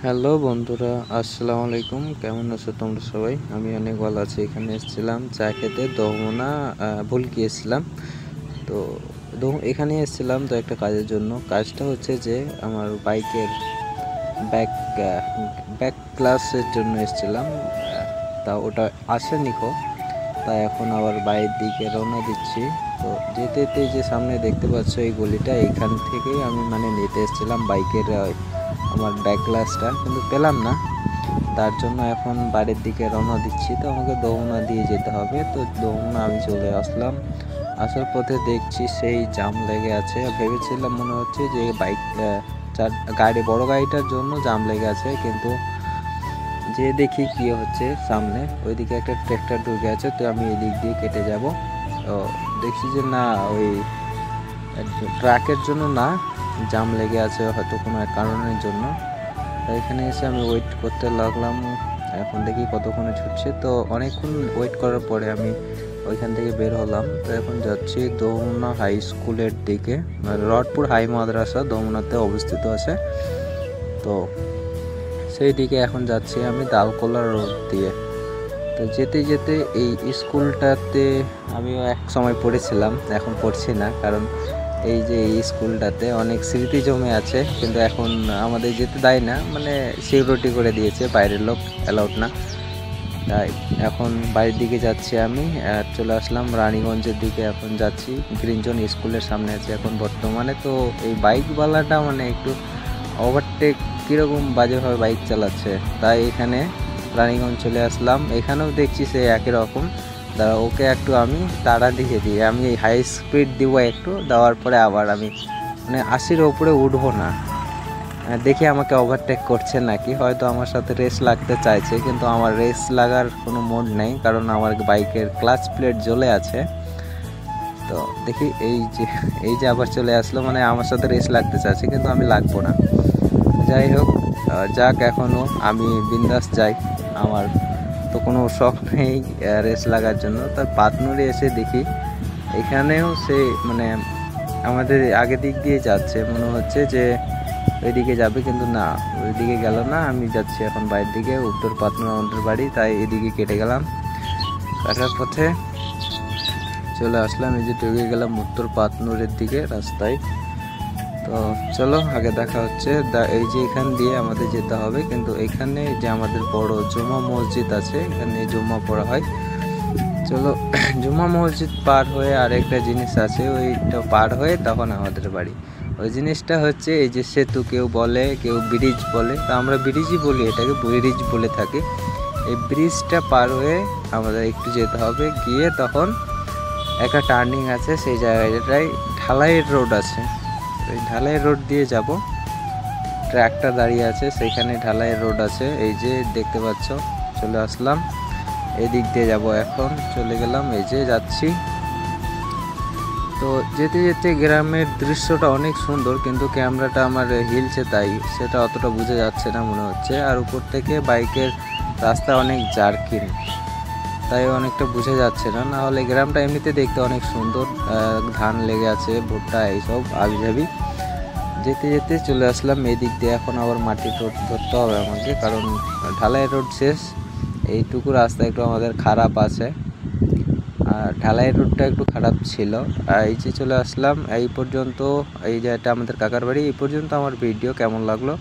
Hello বন্ধুরা, আসসালামু আলাইকুম। কেমন আছো তোমরা সবাই? আমি অনেক ভালো আছি। এখানে এসেছিলাম চা খেতে, দমনা ভুল গিয়েছিলাম। তো এখানে এসেছিলাম তো একটা কাজের জন্য। কাজটা হচ্ছে যে আমার বাইকের ব্যাক ব্যাক ক্লাসের জন্য এসেছিলাম। তা ওটা আসেনি কো, তাই এখন আবার বাইরের দিকে রওনা দিচ্ছি। তো যেতে যেতে যে সামনে দেখতে পাচ্ছ এই গলিটা, এইখান থেকেই আমি নিতে এসেছিলাম বাইকের আমার ব্যাক গ্লাসটা, কিন্তু পেলাম না। তার জন্য এখন বাড়ির দিকে রওনা দিচ্ছি। তো আমাকে দোমনা দিয়ে যেতে হবে। তো দোমনা আমি চলে আসলাম। আসার পথে দেখছি সেই জাম লেগে আছে। ভেবেছিলাম মনে হচ্ছে যে বাইক বড় গাড়িটার জন্য জাম লেগে আছে, কিন্তু যে দেখি কি হচ্ছে সামনে ওইদিকে একটা ট্র্যাক্টর ঢুকে আছে। তো আমি এই দিক দিয়ে কেটে যাব। তো দেখছি যে না, ওই ট্রাকের জন্য না, জাম লেগে আছে হয়তো কোনো এক কারণের জন্য। এখানে এসে আমি ওয়েট করতে লাগলাম। এখন দেখি কতক্ষণে ছুটছে। তো অনেকক্ষণ ওয়েট করার পরে আমি ওইখান থেকে বের হলাম। তো এখন যাচ্ছি দোমনা হাই স্কুলের দিকে। রডপুর হাই মাদ্রাসা দোমনাতে অবস্থিত আছে। তো সেই দিকে এখন যাচ্ছি আমি দালকোলা রোড দিয়ে। তো যেতে যেতে এই স্কুলটাতে আমিও এক সময় পড়েছিলাম, এখন পড়ছি না, কারণ এই যে এই স্কুলটাতে অনেক স্মৃতি জমে আছে। কিন্তু এখন আমাদের যেতে দেয় না, সিকিউরিটি করে দিয়েছে, বাইরের লোক অ্যালাউড না। তাই এখন বাড়ির দিকে যাচ্ছি আমি। চলে আসলাম রানীগঞ্জের দিকে, এখন যাচ্ছি গ্রিনজন স্কুলের সামনে আছি এখন বর্তমানে। তো এই বাইকওয়ালাটা একটু ওভারটেক কীরকম বাজেভাবে বাইক চালাচ্ছে, তাই এখানে রানীগঞ্জ চলে আসলাম। এখানেও দেখছি সে একই রকম। দাঁড়া, ওকে একটু আমি তাড়া দিয়ে দিই। আমি হাই স্পিড দিব একটু, দেওয়ার পরে আবার আমি 80-র ওপরে উঠবো না। দেখি আমাকে ওভারটেক করছে নাকি, হয়তো আমার সাথে রেস লাগতে চাইছে, কিন্তু আমার রেস লাগার কোনো মোড নেই, কারণ আমার বাইকের ক্লাচ প্লেট জ্বলে আছে। তো দেখি এই যে আবার চলে আসলো, আমার সাথে রেস লাগতে চাইছে, কিন্তু আমি লাগবো না। যাই হোক, যাক, এখনও আমি বিন্দাস যাই। আমার তো কোনো শখ নেই রেস লাগার জন্য। তার পাতনুরে এসে দেখি এখানেও সে আমাদের আগে দিক দিয়ে যাচ্ছে, মনে হচ্ছে যে ওইদিকে যাবে, কিন্তু না, ওইদিকে গেল না। আমি যাচ্ছি এখন বাইরের দিকে, উত্তর পাতনুর আমাদের বাড়ি, তাই এদিকে কেটে গেলাম। কাটার পথে চলে আসলাম, এই যে ঢুকে গেলাম উত্তর পাতনুরের দিকে রাস্তায়। তো চলো, আগে দেখা হচ্ছে। এই যে এখান দিয়ে আমাদের যেতে হবে, কিন্তু এখানে যে আমাদের বড় জুমা মসজিদ আছে, এখানে জুম্মা পড়া হয়। চলো, জুমা মসজিদ পার হয়ে আরেকটা জিনিস আছে, ওইটা পার হয়ে তখন আমাদের বাড়ি। ওই জিনিসটা হচ্ছে এই যে সেতু, কেউ বলে, কেউ ব্রিজ বলে, তো আমরা ব্রিজই বলি, এটাকে ব্রিজ বলে থাকি। এই ব্রিজটা পার হয়ে আমাদের একটু যেতে হবে, গিয়ে তখন একটা টার্নিং আছে, সেই জায়গাটায় ঢালাইয়ের রোড আছে। এই ঢালাই রোড দিয়ে যাব। ট্রাকটা দাঁড়িয়ে আছে, সেইখানে ঢালাইয়ের রোড আছে, এই যে দেখতে পাচ্ছ। চলে আসলাম, এই দিক দিয়ে যাব। এখন চলে গেলাম, এই যে যাচ্ছি। তো যেতে যেতে গ্রামের দৃশ্যটা অনেক সুন্দর, কিন্তু ক্যামেরাটা আমার হিলছে, তাই সেটা অতটা বোঝা যাচ্ছে না মনে হচ্ছে। আর উপর থেকে বাইকের রাস্তা অনেক জার্কিং, তাই অনেকটা বোঝা যাচ্ছে না। না হলে গ্রামটা এমনিতে দেখতে অনেক সুন্দর, ধান লেগে আছে, ভুট্টা, এইসব আবিজাবি। যেতে যেতে চলে আসলাম এদিক দিয়ে। এখন আবার মাটির রোড ধরতে হবে আমাকে, কারণ ঢালাই রোড শেষ। এইটুকু রাস্তা একটু আমাদের খারাপ আছে, আর ঢালাই রোডটা একটু খারাপ ছিল। আর এই যে চলে আসলাম এই পর্যন্ত। এই যে এটা আমাদের কাকার বাড়ি। এই পর্যন্ত আমার ভিডিও কেমন লাগলো